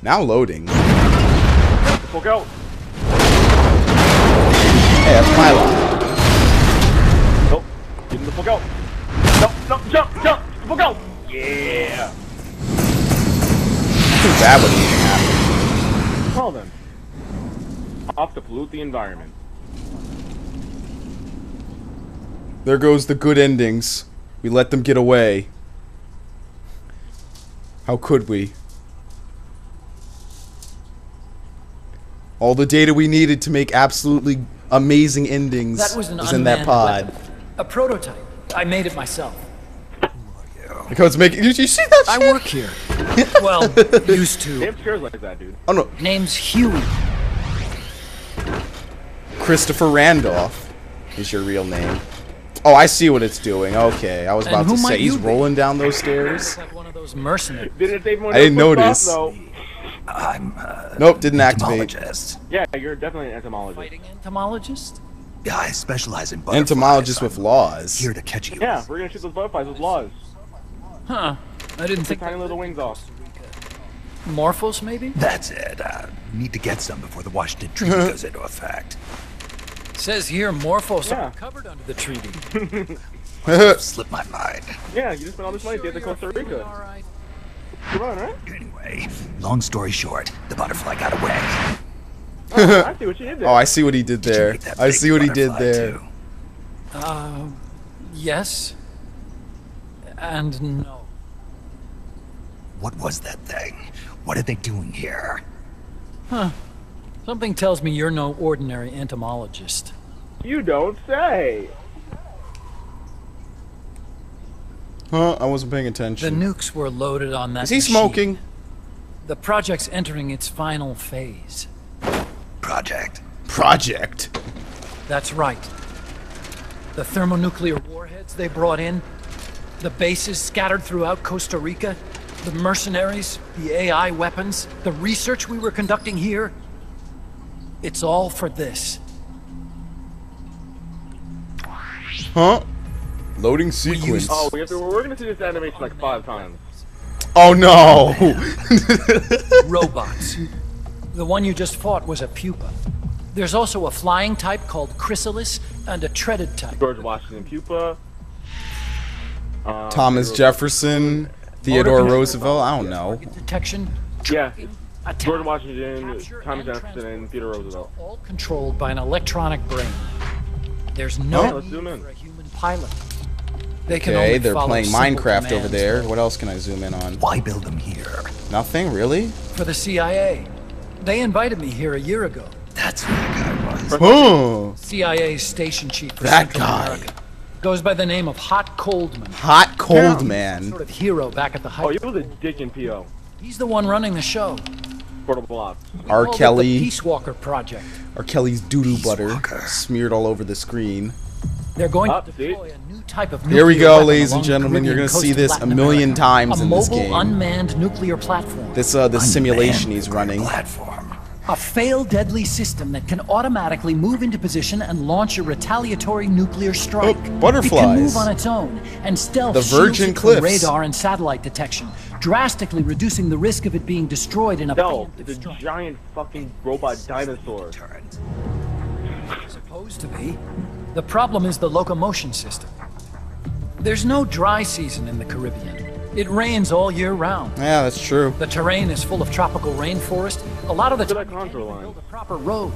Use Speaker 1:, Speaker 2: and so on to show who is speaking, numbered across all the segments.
Speaker 1: Now loading.
Speaker 2: Fuck out.
Speaker 1: Hey, that's my line.
Speaker 2: Nope. Get him the fuck out. Jump. Get the fuck out. Yeah.
Speaker 1: Too bad what eating happened.
Speaker 2: Well then. Off to pollute the environment.
Speaker 1: There goes the good endings. We let them get away. How could we? All the data we needed to make absolutely amazing endings
Speaker 3: That was
Speaker 1: in that pod.
Speaker 3: weapon. A prototype. I made it myself.
Speaker 1: Because making. Did you see that shit?
Speaker 3: I work here. Well, used
Speaker 2: They
Speaker 3: to.
Speaker 2: have chairs like that, dude.
Speaker 1: Oh no,
Speaker 3: Name's Huey.
Speaker 1: Christopher Randolph is your real name. Oh, I see what it's doing. Okay, I was
Speaker 3: And
Speaker 1: about to
Speaker 3: who
Speaker 1: say
Speaker 3: might
Speaker 1: he's
Speaker 3: you be?
Speaker 1: rolling down those stairs.
Speaker 3: Like one of those mercenaries.
Speaker 2: Didn't save one
Speaker 1: I didn't notice.
Speaker 2: Though.
Speaker 4: I'm
Speaker 1: Nope, didn't activate.
Speaker 4: entomologist.
Speaker 2: Yeah, you're definitely an entomologist.
Speaker 3: Fighting entomologist?
Speaker 4: Yeah, I specialize in butterflies.
Speaker 1: Entomologist with
Speaker 4: I'm
Speaker 1: laws.
Speaker 4: Here to catch you.
Speaker 2: Yeah, we're gonna shoot those butterflies with laws.
Speaker 3: Huh. I didn't
Speaker 2: Take
Speaker 3: think.
Speaker 2: tiny little wings off.
Speaker 3: Morphos, maybe?
Speaker 4: That's it. Need to get some before the Washington Treaty goes into effect.
Speaker 3: Says here Morphos
Speaker 2: Yeah.
Speaker 3: are covered under the treaty.
Speaker 4: Slipped my mind.
Speaker 2: Yeah, you just spent all this money to get to Costa Rica.
Speaker 3: Alright.
Speaker 2: Come on, right?
Speaker 4: Anyway, long story short, the butterfly got away.
Speaker 2: Oh, I see what you did there.
Speaker 1: Oh, I see what he did
Speaker 4: Did you
Speaker 1: there.
Speaker 4: meet that
Speaker 1: I
Speaker 4: big
Speaker 1: see what he did
Speaker 4: butterfly,
Speaker 1: there.
Speaker 4: too?
Speaker 3: Yes. And no.
Speaker 4: What was that thing? What are they doing here?
Speaker 3: Something tells me you're no ordinary entomologist.
Speaker 2: You don't say.
Speaker 1: Huh? I wasn't paying
Speaker 3: The
Speaker 1: attention.
Speaker 3: nukes were loaded on that
Speaker 1: Is he
Speaker 3: machine.
Speaker 1: smoking?
Speaker 3: The project's entering its final phase.
Speaker 4: Project.
Speaker 1: Project.
Speaker 3: That's right. The thermonuclear warheads they brought in, the bases scattered throughout Costa Rica, the mercenaries, the AI weapons, the research we were conducting here. It's all for this.
Speaker 1: Huh? Loading sequence.
Speaker 2: Oh, we're gonna see this animation like 5 times.
Speaker 1: Oh no!
Speaker 3: Robots. The one you just fought was a pupa. There's also a flying type called Chrysalis and a treaded type.
Speaker 2: George Washington Pupa.
Speaker 1: Thomas Jefferson, Theodore Roosevelt. I don't know.
Speaker 3: Target detection.
Speaker 2: Yeah,
Speaker 3: attack,
Speaker 2: George Washington,
Speaker 3: capture,
Speaker 2: Thomas
Speaker 3: and
Speaker 2: Jefferson, and
Speaker 3: transport.
Speaker 2: Theodore Roosevelt.
Speaker 3: All controlled by an electronic brain. There's
Speaker 1: Oh.
Speaker 3: no
Speaker 2: Let's zoom
Speaker 3: need
Speaker 2: in.
Speaker 3: for a human pilot. They can
Speaker 1: Okay,
Speaker 3: only
Speaker 1: they're
Speaker 3: follow
Speaker 1: playing
Speaker 3: simple
Speaker 1: Minecraft over
Speaker 3: commands.
Speaker 1: there. What else can I zoom in on?
Speaker 4: Why build them here?
Speaker 1: Nothing, really?
Speaker 3: For the CIA. They invited me here a year ago.
Speaker 4: That's where the guy was.
Speaker 1: Huh?
Speaker 3: CIA's station chief for
Speaker 1: That
Speaker 3: Central
Speaker 1: guy.
Speaker 3: America. Goes by the name of Hot Coldman.
Speaker 1: Hot cold man.
Speaker 3: Sort of hero back at the
Speaker 2: Oh,
Speaker 3: height.
Speaker 2: you was a dick in PO.
Speaker 3: He's the one running the show.
Speaker 2: Portable Ops.
Speaker 3: We
Speaker 1: R.
Speaker 3: called it
Speaker 1: Kelly.
Speaker 3: the Peace Walker Project.
Speaker 1: Or Kelly's doo-doo butter
Speaker 4: Walker.
Speaker 1: smeared all over the screen.
Speaker 3: They're going
Speaker 2: Up,
Speaker 3: to
Speaker 2: see?
Speaker 3: deploy a new type of
Speaker 1: Here we
Speaker 3: nuclear
Speaker 1: go,
Speaker 3: weapon
Speaker 1: ladies and
Speaker 3: along the
Speaker 1: gentlemen. You're
Speaker 3: Caribbean
Speaker 1: gonna see
Speaker 3: coast of
Speaker 1: this
Speaker 3: Latin
Speaker 1: a million
Speaker 3: America.
Speaker 1: times
Speaker 3: a
Speaker 1: in this
Speaker 3: mobile
Speaker 1: game.
Speaker 3: unmanned nuclear platform.
Speaker 1: This the simulation he's
Speaker 4: Unmanned
Speaker 1: running.
Speaker 4: Platform.
Speaker 3: A failed deadly system that can automatically move into position and launch a retaliatory nuclear strike.
Speaker 1: Oh,
Speaker 3: It can
Speaker 1: butterflies.
Speaker 3: move on its own and stealth
Speaker 1: The
Speaker 3: shields
Speaker 1: Virgin
Speaker 3: it from
Speaker 1: Cliffs.
Speaker 3: radar and satellite detection, drastically reducing the risk of it being destroyed in a
Speaker 2: No,
Speaker 3: preemptive
Speaker 2: it's a
Speaker 3: strike.
Speaker 2: giant fucking robot dinosaur.
Speaker 4: Turns.
Speaker 3: Supposed to be. The problem is the locomotion system. There's no dry season in the Caribbean. It rains all year round.
Speaker 1: Yeah, that's true.
Speaker 3: The terrain is full of tropical rainforest. A lot of the
Speaker 2: Look at
Speaker 3: time
Speaker 2: that
Speaker 3: you can't
Speaker 2: contour
Speaker 3: even
Speaker 2: line.
Speaker 3: build a proper road.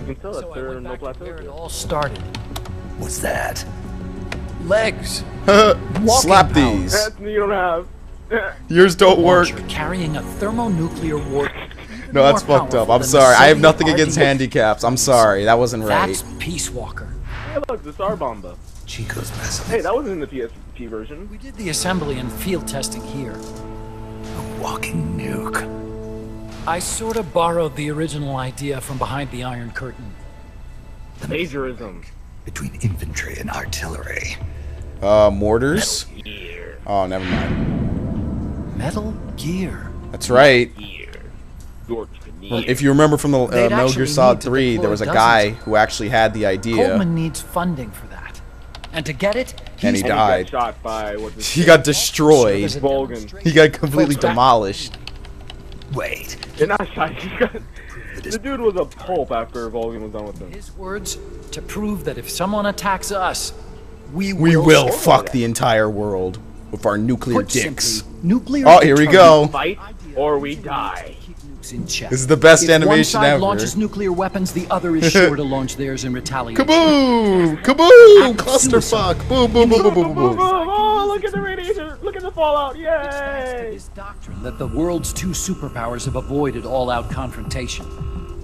Speaker 2: You can tell that
Speaker 3: So I
Speaker 2: there are
Speaker 3: went
Speaker 2: no
Speaker 3: back to
Speaker 2: plateaus
Speaker 3: where it
Speaker 2: here.
Speaker 3: all started.
Speaker 4: What's that?
Speaker 3: Legs.
Speaker 1: Slap
Speaker 3: power.
Speaker 1: these.
Speaker 2: That's you don't have.
Speaker 1: Yours don't work.
Speaker 3: Launcher carrying a thermonuclear warhead.
Speaker 1: No, that's
Speaker 3: More
Speaker 1: fucked up.
Speaker 3: powerful
Speaker 1: I'm
Speaker 3: than
Speaker 1: sorry.
Speaker 3: the
Speaker 1: I have
Speaker 3: Soviet
Speaker 1: nothing against
Speaker 3: RDA.
Speaker 1: handicaps. I'm sorry. That wasn't right.
Speaker 3: That's Peace Walker.
Speaker 2: Hey, look, the Star Bomba.
Speaker 4: Chico's messing.
Speaker 2: Hey, that wasn't in the PSP version.
Speaker 3: We did the assembly and field testing here.
Speaker 4: A walking nuke.
Speaker 3: I sort of borrowed the original idea from behind the Iron Curtain.
Speaker 2: Plagiarism.
Speaker 4: Between infantry and artillery.
Speaker 1: Mortars?
Speaker 2: Here.
Speaker 1: Oh, never mind.
Speaker 3: Metal Gear.
Speaker 1: That's right.
Speaker 2: Here. George Kinnear.
Speaker 1: If you remember from the
Speaker 3: They'd
Speaker 1: Metal
Speaker 3: actually
Speaker 1: Gear Solid
Speaker 3: need to
Speaker 1: 3, there
Speaker 3: deploy
Speaker 1: was a
Speaker 3: dozens
Speaker 1: guy
Speaker 3: of
Speaker 1: who actually had the idea,
Speaker 3: Coleman needs funding for that. And to get it,
Speaker 1: and he
Speaker 3: he's
Speaker 1: died.
Speaker 2: Got shot by what's his
Speaker 1: He got destroyed.
Speaker 3: Serve as a
Speaker 2: Volgan.
Speaker 3: demonstration.
Speaker 1: He got completely
Speaker 3: Folks back-
Speaker 1: demolished.
Speaker 4: Wait.
Speaker 2: You're not shy. The dude was a pulp after Vulcan was done with him.
Speaker 3: His words to prove that if someone attacks us, we
Speaker 1: We will
Speaker 3: solve
Speaker 1: fuck
Speaker 3: it.
Speaker 1: the entire world with our nuclear
Speaker 3: Put
Speaker 1: dicks.
Speaker 3: simply, nuclear
Speaker 1: Oh, here we go.
Speaker 2: Fight or we die.
Speaker 3: In check.
Speaker 1: This is the best
Speaker 3: If
Speaker 1: animation
Speaker 3: one side
Speaker 1: ever.
Speaker 3: launches nuclear weapons, the other is sure to launch theirs in retaliation.
Speaker 1: Kaboom! Kaboom!
Speaker 3: Active
Speaker 1: Clusterfuck!
Speaker 3: suicide.
Speaker 1: Boom! Boom! Boom! Boom! Boom! Boom!
Speaker 2: Oh, look at the radiation! Look at the fallout! Yay!
Speaker 3: This doctrine that the world's two superpowers have avoided all-out confrontation.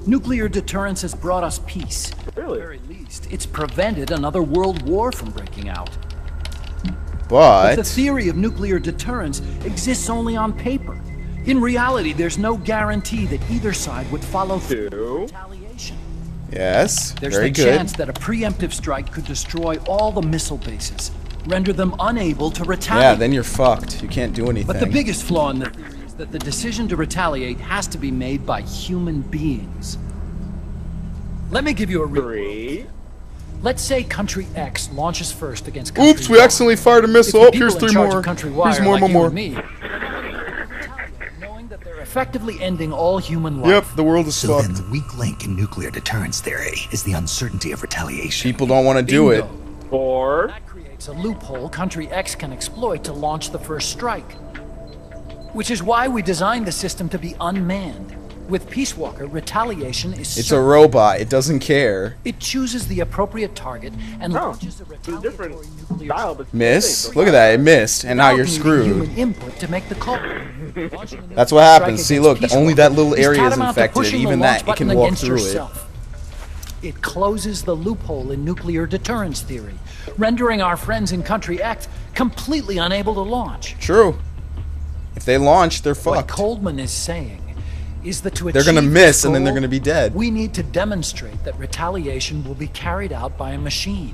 Speaker 3: Nuclear deterrence has brought us peace. At the
Speaker 2: Really?
Speaker 3: very least, it's prevented another world war from breaking out. But the
Speaker 1: But
Speaker 3: theory of nuclear deterrence exists only on paper. In reality, there's no guarantee that either side would follow through with retaliation.
Speaker 1: yes,
Speaker 3: There's
Speaker 1: very
Speaker 3: the
Speaker 1: good.
Speaker 3: chance that a preemptive strike could destroy all the missile bases, render them unable to retaliate.
Speaker 1: Yeah, then you're fucked. You can't do anything.
Speaker 3: But the biggest flaw in the theory is that the decision to retaliate has to be made by human beings. Let me give you a real.
Speaker 2: 3.
Speaker 3: Let's say Country X launches first against Country
Speaker 1: Oops, we
Speaker 3: Y.
Speaker 1: accidentally fired a
Speaker 3: If
Speaker 1: missile.
Speaker 3: the
Speaker 1: Oh, here's
Speaker 3: people in
Speaker 1: 3
Speaker 3: charge
Speaker 1: more.
Speaker 3: of Country Y
Speaker 1: Here's
Speaker 3: are
Speaker 1: more,
Speaker 3: like
Speaker 1: more,
Speaker 3: you
Speaker 1: more.
Speaker 3: and me, knowing that they're effectively ending all human life.
Speaker 1: Yep, the world is
Speaker 4: So then
Speaker 1: fucked.
Speaker 4: the weak link in nuclear deterrence theory is the uncertainty of retaliation.
Speaker 1: People don't want to do it.
Speaker 3: Bingo.
Speaker 2: 4.
Speaker 3: That creates a loophole Country X can exploit to launch the first strike. Which is why we designed the system to be unmanned. With Peace Walker, retaliation is
Speaker 1: It's a
Speaker 3: certain.
Speaker 1: robot. It doesn't care.
Speaker 3: It chooses the appropriate target and
Speaker 2: Oh,
Speaker 3: launches a
Speaker 2: it's a different
Speaker 3: retaliatory nuclear
Speaker 2: style, but
Speaker 1: Miss? Look at that. It missed. And now
Speaker 3: without
Speaker 1: you're
Speaker 3: needing
Speaker 1: screwed.
Speaker 3: Human input to make the call. Launching a
Speaker 1: That's what
Speaker 3: nuclear
Speaker 1: happens.
Speaker 3: strike
Speaker 1: See,
Speaker 3: against
Speaker 1: look,
Speaker 3: Peace
Speaker 1: only
Speaker 3: Walker
Speaker 1: that little
Speaker 3: is
Speaker 1: area is
Speaker 3: tantamount to
Speaker 1: infected.
Speaker 3: pushing
Speaker 1: Even
Speaker 3: the launch
Speaker 1: that, it can
Speaker 3: button
Speaker 1: walk
Speaker 3: against
Speaker 1: through it.
Speaker 3: yourself. It closes the loophole in nuclear deterrence theory, rendering our friends in Country X completely unable to launch.
Speaker 1: True. If they launch, they're
Speaker 3: What
Speaker 1: fucked.
Speaker 3: Coldman is saying is that to
Speaker 1: They're gonna
Speaker 3: achieve
Speaker 1: miss
Speaker 3: this
Speaker 1: and then they're
Speaker 3: goal,
Speaker 1: gonna be dead.
Speaker 3: We need to demonstrate that retaliation will be carried out by a machine.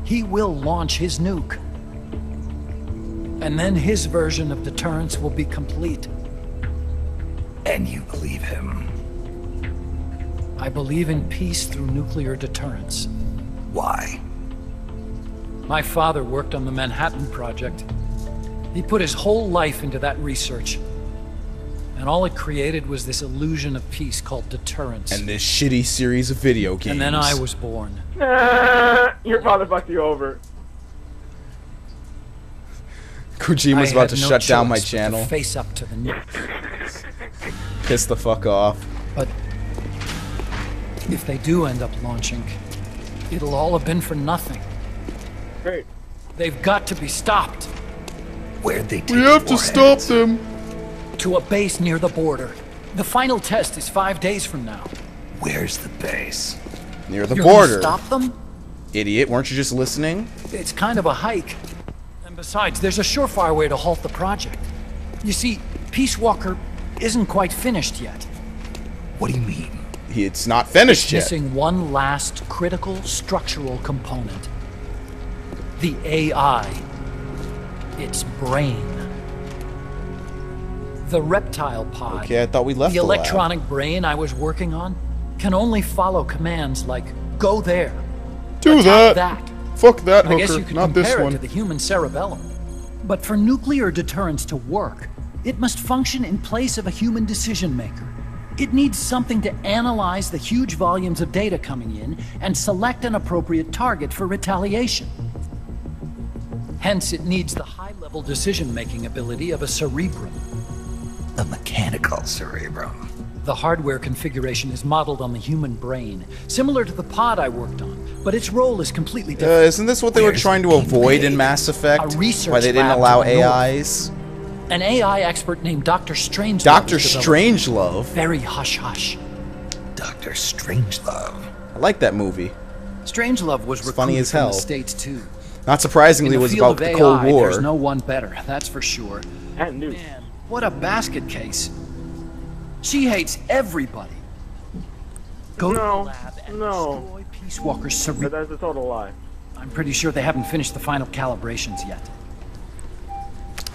Speaker 3: He will launch his nuke. And then his version of deterrence will be complete.
Speaker 4: And you believe him.
Speaker 3: I believe in peace through nuclear deterrence.
Speaker 4: Why?
Speaker 3: My father worked on the Manhattan Project. He put his whole life into that research. And all it created was this illusion of peace called deterrence.
Speaker 1: And this shitty series of video games.
Speaker 3: And then I was born.
Speaker 2: Your father fucked you over.
Speaker 1: Kojima's
Speaker 3: I
Speaker 1: about
Speaker 3: had
Speaker 1: to
Speaker 3: no
Speaker 1: shut down my
Speaker 3: choice but to
Speaker 1: channel.
Speaker 3: face up to the nuke.
Speaker 1: Piss the fuck off.
Speaker 3: But if they do end up launching, it'll all have been for nothing.
Speaker 2: Great.
Speaker 3: They've got to be stopped.
Speaker 4: Where'd they take
Speaker 1: We have
Speaker 4: the
Speaker 1: to stop
Speaker 4: warheads?
Speaker 1: them.
Speaker 3: To a base near the border. The final test is 5 days from now.
Speaker 4: Where's the base?
Speaker 1: Near the
Speaker 3: You're gonna
Speaker 1: border.
Speaker 3: stop them?
Speaker 1: Idiot, weren't you just listening?
Speaker 3: It's kind of a hike. And besides, there's a surefire way to halt the project. You see, Peace Walker isn't quite finished yet.
Speaker 4: What do you mean?
Speaker 1: It's not finished yet.
Speaker 3: Missing one last critical structural component. The AI. Its brain. The reptile pod.
Speaker 1: Okay, I thought we left
Speaker 3: The
Speaker 1: the lab.
Speaker 3: electronic brain I was working on can only follow commands like, go there.
Speaker 1: Do
Speaker 3: attack
Speaker 1: that.
Speaker 3: that.
Speaker 1: Fuck that
Speaker 3: I guess
Speaker 1: hooker,
Speaker 3: you could
Speaker 1: not this
Speaker 3: compare it
Speaker 1: one.
Speaker 3: to the human cerebellum. But for nuclear deterrence to work, it must function in place of a human decision maker. It needs something to analyze the huge volumes of data coming in and select an appropriate target for retaliation. Hence, it needs the high-level decision-making ability of a cerebrum.
Speaker 4: A mechanical cerebrum.
Speaker 3: The hardware configuration is modeled on the human brain, similar to the pod I worked on, but its role is completely different.
Speaker 1: Isn't this what they were
Speaker 4: Where's
Speaker 1: trying to
Speaker 4: it being
Speaker 1: avoid in
Speaker 4: made?
Speaker 1: Mass Effect?
Speaker 3: A research
Speaker 1: Why they didn't
Speaker 3: lab
Speaker 1: allow
Speaker 3: to the north.
Speaker 1: AIs?
Speaker 3: An AI expert named Dr. Strangelove.
Speaker 1: Dr.
Speaker 3: is developed.
Speaker 1: Strangelove?
Speaker 3: Very hush-hush.
Speaker 4: Dr. Strangelove.
Speaker 1: I like that movie.
Speaker 3: Strangelove was
Speaker 1: It's
Speaker 3: recruited
Speaker 1: funny as
Speaker 3: from
Speaker 1: hell.
Speaker 3: the States too.
Speaker 1: Not
Speaker 3: In
Speaker 1: surprisingly,
Speaker 3: the
Speaker 1: it was
Speaker 3: field
Speaker 1: about
Speaker 3: of
Speaker 1: the Cold
Speaker 3: AI,
Speaker 1: War.
Speaker 3: there's no one better, that's for sure.
Speaker 2: And new.
Speaker 3: Man, what a basket case. She hates everybody. Go to the
Speaker 2: No,
Speaker 3: lab and
Speaker 2: no.
Speaker 3: destroy Peace Walker's
Speaker 2: But
Speaker 3: cerebrum.
Speaker 2: that's a total lie.
Speaker 3: I'm pretty sure they haven't finished the final calibrations yet.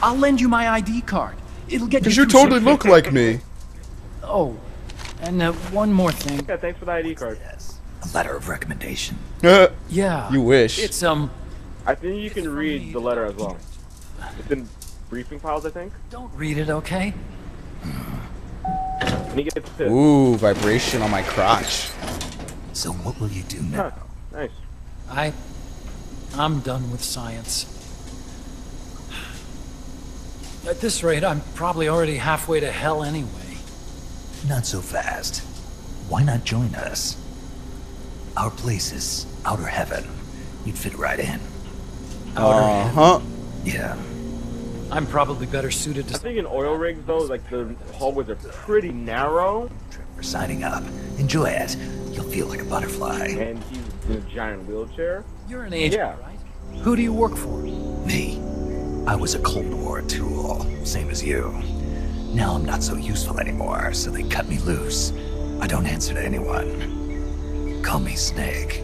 Speaker 3: I'll lend you my ID card. It'll get you
Speaker 1: Because you
Speaker 3: through
Speaker 1: totally
Speaker 3: some-
Speaker 1: look like me.
Speaker 3: Oh, and one more thing.
Speaker 2: Yeah, thanks for the ID card.
Speaker 4: Yes. A letter of recommendation.
Speaker 3: Yeah.
Speaker 1: You wish.
Speaker 3: It's,
Speaker 2: I think you can read the letter as well. It's in briefing files, I think.
Speaker 3: don't read it, okay?
Speaker 2: And he gets pissed.
Speaker 1: Ooh, vibration on my crotch.
Speaker 4: So what will you do now?
Speaker 2: Nice.
Speaker 3: I'm done with science. At this rate, I'm probably already halfway to hell anyway.
Speaker 4: Not so fast. Why not join us? Our place is outer heaven. You'd fit right in.
Speaker 1: Uh-huh.
Speaker 4: Yeah.
Speaker 3: I'm probably better suited
Speaker 2: I
Speaker 3: to...
Speaker 2: think in oil rigs though, like the hallways are pretty narrow,
Speaker 4: For signing up. Enjoy it. You'll feel like a butterfly.
Speaker 2: and he's in a giant wheelchair.
Speaker 3: You're an agent,
Speaker 2: Yeah.
Speaker 3: right? Who do you work for?
Speaker 4: Me. I was a Cold War tool, same as you. Now I'm not so useful anymore, so they cut me loose. I don't answer to anyone. Call me Snake.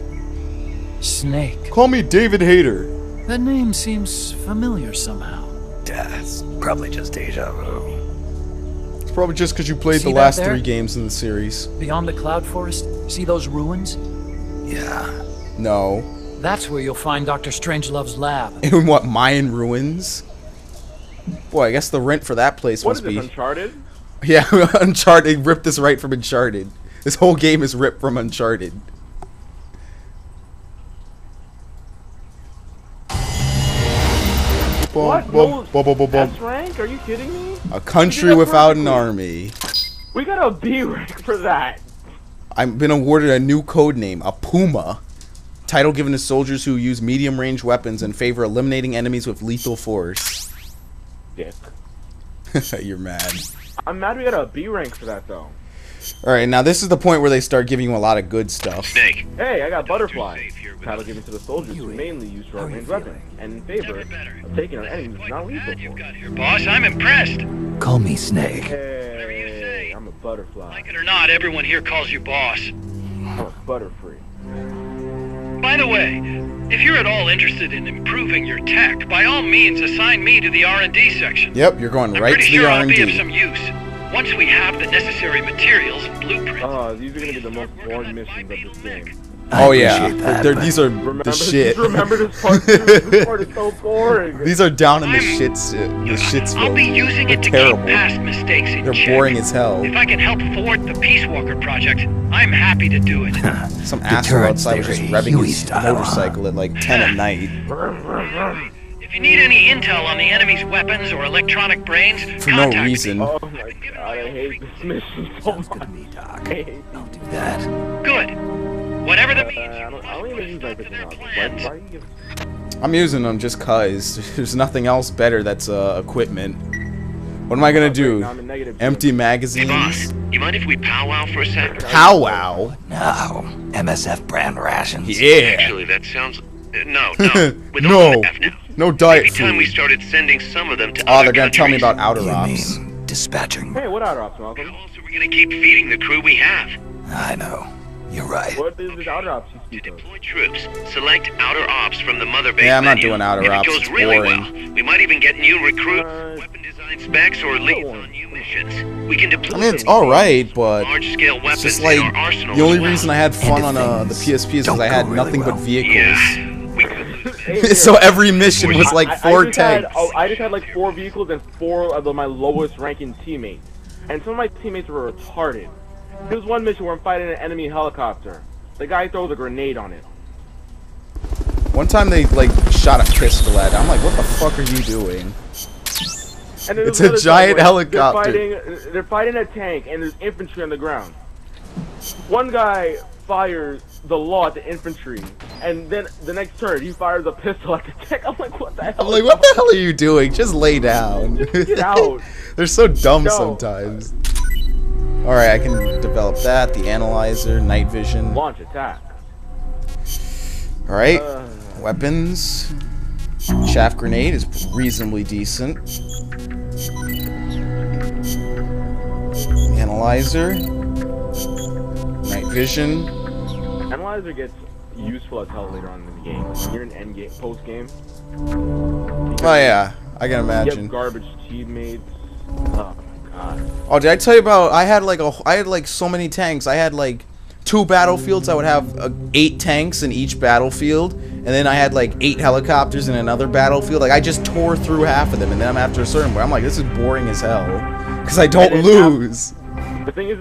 Speaker 3: Snake.
Speaker 1: Call me David Hayter.
Speaker 3: That name seems familiar somehow.
Speaker 4: That's probably just deja vu.
Speaker 1: It's probably just because you played
Speaker 3: See
Speaker 1: the
Speaker 3: that
Speaker 1: last
Speaker 3: there?
Speaker 1: 3 games in the series.
Speaker 3: Beyond the cloud forest, see those ruins?
Speaker 4: Yeah.
Speaker 1: No.
Speaker 3: That's where you'll find Dr. Strangelove's lab.
Speaker 1: In what, Mayan ruins? Boy, I guess the rent for that place
Speaker 2: What
Speaker 1: must
Speaker 2: is
Speaker 1: be...
Speaker 2: this, Uncharted?
Speaker 1: Yeah, Uncharted. They ripped this right from Uncharted. This whole game is ripped from Uncharted.
Speaker 2: What?
Speaker 1: Boom, boom, boom, boom, boom.
Speaker 2: S rank? Are you kidding me?
Speaker 1: A country
Speaker 2: that
Speaker 1: without an
Speaker 2: perfectly.
Speaker 1: army.
Speaker 2: We got a B rank for that.
Speaker 1: I've been awarded a new code name, a Puma. Title given to soldiers who use medium-range weapons and favor eliminating enemies with lethal force.
Speaker 2: Dick.
Speaker 1: You're mad.
Speaker 2: I'm mad we got a B rank for that though.
Speaker 1: Alright, now this is the point where they start giving you a lot of good stuff.
Speaker 5: Snake.
Speaker 2: Hey, I got Butterfly.
Speaker 5: safe here without
Speaker 2: Title given to the soldiers who mainly use short-range weapons and in favor of taking on enemies not lethal
Speaker 5: You've
Speaker 2: force.
Speaker 5: got here, boss. I'm impressed.
Speaker 4: Call me Snake.
Speaker 2: Hey, I'm a butterfly.
Speaker 5: Like it or not, everyone here calls you boss.
Speaker 2: I'm a butterfree.
Speaker 5: By the way, if you're at all interested in improving your tech, by all means assign me to the R&D section.
Speaker 1: Yep, you're going
Speaker 5: I'm
Speaker 1: right
Speaker 5: pretty
Speaker 1: to the
Speaker 5: sure I'll be of
Speaker 1: R&D.
Speaker 5: some use. Once we have the necessary materials, blueprints.
Speaker 2: Oh, these are gonna be the most boring missions of this game.
Speaker 1: Oh yeah,
Speaker 4: appreciate that,
Speaker 1: They're-
Speaker 4: but-
Speaker 1: these are
Speaker 2: Remember,
Speaker 1: the shit.
Speaker 2: remember this part too? This part is so boring.
Speaker 1: These are down in the
Speaker 5: I'm-
Speaker 1: shitsville.
Speaker 5: I'll be using
Speaker 1: They're
Speaker 5: it to
Speaker 1: terrible.
Speaker 5: keep past mistakes in
Speaker 1: They're
Speaker 5: check.
Speaker 1: boring as hell.
Speaker 5: If I can help thord the Peace Walker project, I'm happy to do it.
Speaker 1: Some asshole
Speaker 4: Deterrence
Speaker 1: outside was just
Speaker 4: theory,
Speaker 1: revving
Speaker 4: Huey
Speaker 1: his
Speaker 4: style,
Speaker 1: motorcycle at like 10 at night.
Speaker 5: If you need any intel on the enemy's weapons or electronic brains,
Speaker 1: For no
Speaker 5: contact
Speaker 1: reason.
Speaker 2: Oh my god, I hate this mission so
Speaker 4: Sounds good
Speaker 2: much.
Speaker 4: to me, Doc.
Speaker 2: I hate these.
Speaker 4: I'll do that.
Speaker 5: me. Good. Whatever the means,
Speaker 2: I don't even use my picking up. Why do you give...
Speaker 1: I'm using them just cause. There's nothing else better that's equipment. What am I gonna do?
Speaker 2: Now I'm in negative
Speaker 1: Empty
Speaker 5: Hey, boss,
Speaker 1: magazines?
Speaker 5: you mind if we powwow for a sec?
Speaker 1: Powwow?
Speaker 4: Now, MSF brand rations.
Speaker 1: Yeah.
Speaker 5: Actually, that sounds... no. With
Speaker 1: No.
Speaker 5: all the F now.
Speaker 1: No diet
Speaker 5: Every time we
Speaker 1: food.
Speaker 5: started sending some of them to
Speaker 1: Oh,
Speaker 5: other
Speaker 1: they're gonna tell me
Speaker 5: countries,
Speaker 1: about outer
Speaker 4: You
Speaker 1: ops.
Speaker 4: mean dispatching?
Speaker 2: Hey, what outer ops, Malcolm?
Speaker 5: how else are we gonna keep feeding the crew we have?
Speaker 4: I know. You're right.
Speaker 2: What is this outer ops you
Speaker 5: To
Speaker 2: speak of?
Speaker 5: deploy troops, select outer ops from the mother base
Speaker 1: Yeah, I'm not
Speaker 5: menu.
Speaker 1: doing outer
Speaker 5: if
Speaker 1: ops,
Speaker 5: It goes
Speaker 1: it's
Speaker 5: really
Speaker 1: boring.
Speaker 5: well. We might even get new recruits,
Speaker 2: Uh,
Speaker 5: weapon design specs, or leads on new missions. We can deploy
Speaker 1: I mean, it's alright, but
Speaker 5: large-scale
Speaker 1: it's
Speaker 5: weapons
Speaker 1: just
Speaker 5: in
Speaker 1: like
Speaker 5: our arsenal
Speaker 1: the only
Speaker 5: as well.
Speaker 1: reason I had fun on
Speaker 4: And
Speaker 1: the
Speaker 4: things
Speaker 1: PSP is because
Speaker 4: don't
Speaker 1: I had
Speaker 4: go really
Speaker 1: nothing but
Speaker 4: well.
Speaker 1: vehicles.
Speaker 5: Yeah, we could lose
Speaker 2: Hey,
Speaker 1: So
Speaker 2: here.
Speaker 1: every mission was like 4
Speaker 2: just had-
Speaker 1: tanks.
Speaker 2: I just had like 4 vehicles and 4 of my lowest ranking teammates. And some of my teammates were retarded. There was one mission where I'm fighting an enemy helicopter. The guy throws a grenade on it.
Speaker 1: One time they like shot a pistol at it. I'm like, what the fuck are you doing?
Speaker 2: And then
Speaker 1: It's
Speaker 2: there's
Speaker 1: a
Speaker 2: another
Speaker 1: giant
Speaker 2: time where
Speaker 1: helicopter.
Speaker 2: They're fighting a tank and there's infantry on the ground. One guy fires the law at the infantry, and then the next turn he fires a pistol at the tank. I'm like, what the hell?
Speaker 1: I'm like, what the hell are you doing? Just lay down.
Speaker 2: Get out.
Speaker 1: They're so dumb
Speaker 2: No.
Speaker 1: sometimes. Alright, I can develop that. The analyzer, night vision.
Speaker 2: Launch attack.
Speaker 1: Alright, weapons. Chaff grenade is reasonably decent. Analyzer. Night vision.
Speaker 2: Analyzer gets useful as hell later on in the game. When you're in end game, post game.
Speaker 1: Oh yeah, I can
Speaker 2: You have
Speaker 1: imagine.
Speaker 2: garbage teammates. Oh my god.
Speaker 1: Oh, did I tell you about? I had like so many tanks. I had like 2 battlefields. I would have 8 tanks in each battlefield, and then I had like 8 helicopters in another battlefield. Like I just tore through half of them, and then after a certain point, I'm like, this is boring as hell because I don't
Speaker 2: And then
Speaker 1: lose.
Speaker 2: The thing is,